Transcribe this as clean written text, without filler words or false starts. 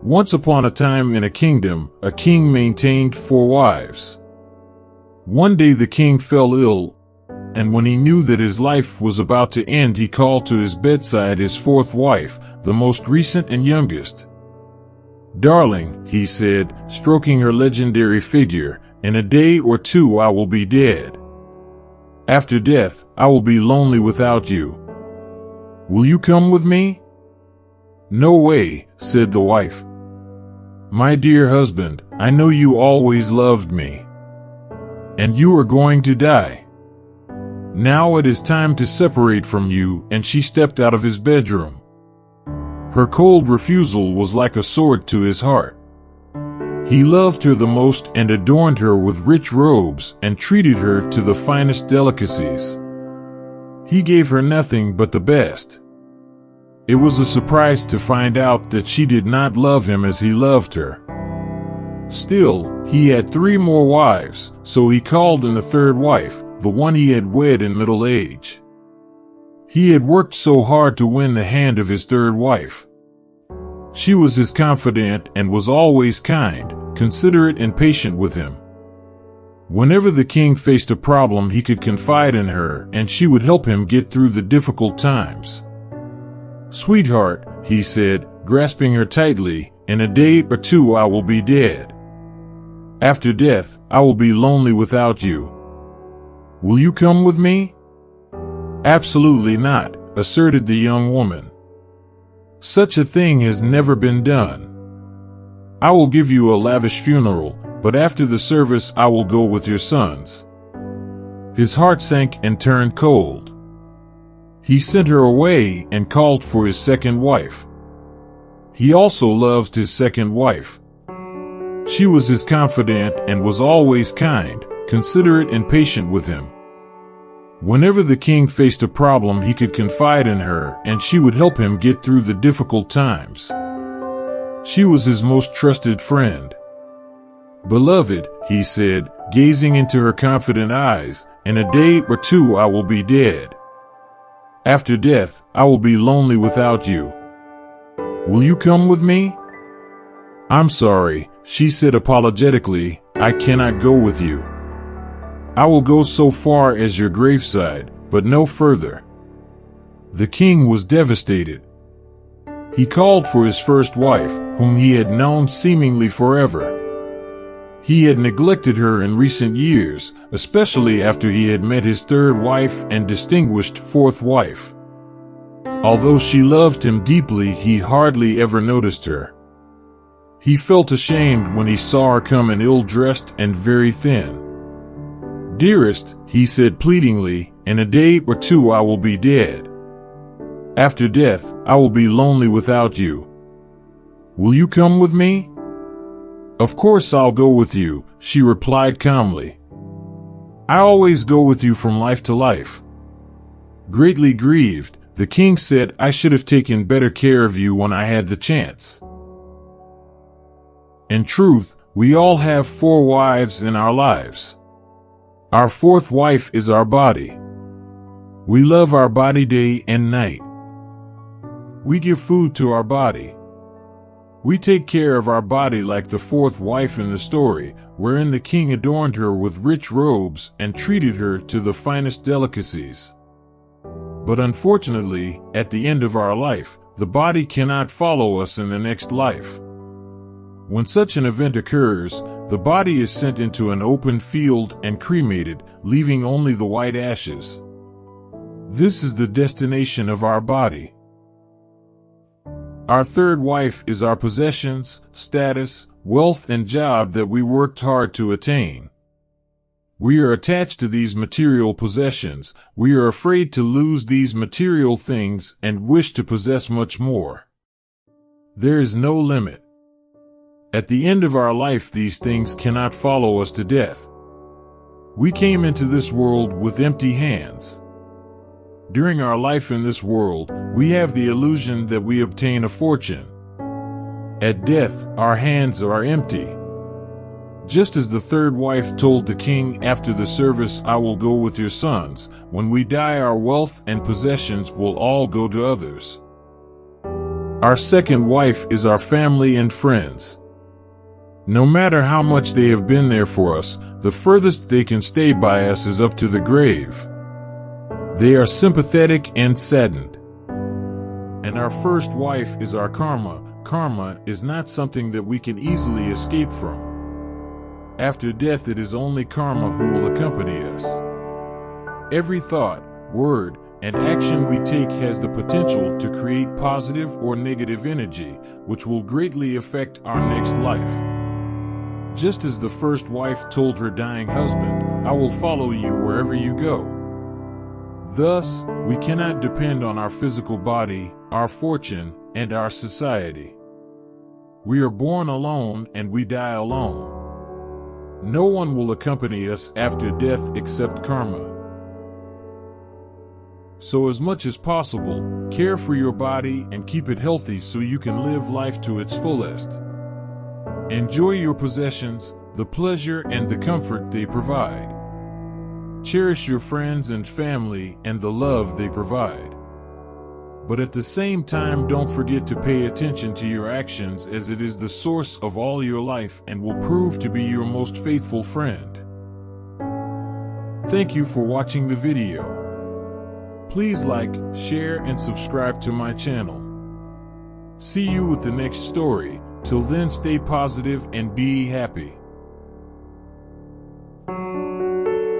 Once upon a time in a kingdom, a king maintained 4 wives. One day the king fell ill, and when he knew that his life was about to end, he called to his bedside his 4th wife, the most recent and youngest. "Darling," he said, stroking her legendary figure, "in a day or 2 I will be dead. After death, I will be lonely without you. Will you come with me?" "No way," said the wife. "My dear husband, I know you always loved me. And you are going to die. Now it is time to separate from you," and she stepped out of his bedroom. Her cold refusal was like a sword to his heart. He loved her the most and adorned her with rich robes and treated her to the finest delicacies. He gave her nothing but the best. It was a surprise to find out that she did not love him as he loved her. Still, he had 3 more wives, so he called in the 3rd wife, the one he had wed in middle age. He had worked so hard to win the hand of his 3rd wife. She was his confidant and was always kind, considerate, and patient with him. Whenever the king faced a problem, he could confide in her, and she would help him get through the difficult times. "Sweetheart," he said, grasping her tightly, "in a day or 2 I will be dead. After death, I will be lonely without you. Will you come with me?" "Absolutely not," asserted the young woman. "Such a thing has never been done. I will give you a lavish funeral, but after the service I will go with your sons." His heart sank and turned cold. He sent her away and called for his 2nd wife. He also loved his 2nd wife. She was his confidant and was always kind, considerate, and patient with him. Whenever the king faced a problem, he could confide in her, and she would help him get through the difficult times. She was his most trusted friend. "Beloved," he said, gazing into her confident eyes, "in a day or 2 I will be dead. After death, I will be lonely without you. Will you come with me?" "I'm sorry," she said apologetically, "I cannot go with you. I will go so far as your graveside, but no further." The king was devastated. He called for his 1st wife, whom he had known seemingly forever. He had neglected her in recent years, especially after he had met his 3rd wife and distinguished 4th wife. Although she loved him deeply, he hardly ever noticed her. He felt ashamed when he saw her come in ill-dressed and very thin. "Dearest," he said pleadingly, "in a day or 2 I will be dead. After death, I will be lonely without you. Will you come with me?" "Of course I'll go with you," she replied calmly. "I always go with you from life to life." Greatly grieved, the king said, "I should have taken better care of you when I had the chance." In truth, we all have 4 wives in our lives. Our 4th wife is our body. We love our body day and night. We give food to our body. We take care of our body like the 4th wife in the story, wherein the king adorned her with rich robes and treated her to the finest delicacies. But unfortunately, at the end of our life, the body cannot follow us in the next life. When such an event occurs, the body is sent into an open field and cremated, leaving only the white ashes. This is the destination of our body. Our 3rd wife is our possessions, status, wealth, and job that we worked hard to attain. We are attached to these material possessions. We are afraid to lose these material things and wish to possess much more. There is no limit. At the end of our life, these things cannot follow us to death. We came into this world with empty hands. During our life in this world, we have the illusion that we obtain a fortune. At death, our hands are empty. Just as the 3rd wife told the king after the service, "I will go with your sons," when we die, our wealth and possessions will all go to others. Our second wife is our family and friends. No matter how much they have been there for us, the furthest they can stay by us is up to the grave. They are sympathetic and saddened. And our first wife is our karma. Karma is not something that we can easily escape from. After death, it is only karma who will accompany us. Every thought, word, and action we take has the potential to create positive or negative energy, which will greatly affect our next life. Just as the first wife told her dying husband, "I will follow you wherever you go." Thus, we cannot depend on our physical body, our fortune, and our society. We are born alone and we die alone. No one will accompany us after death except karma. So as much as possible, care for your body and keep it healthy so you can live life to its fullest. Enjoy your possessions, the pleasure and the comfort they provide. Cherish your friends and family and the love they provide. But at the same time, don't forget to pay attention to your actions, as it is the source of all your life and will prove to be your most faithful friend. Thank you for watching the video. Please like, share, and subscribe to my channel. See you with the next story. Till then, stay positive and be happy.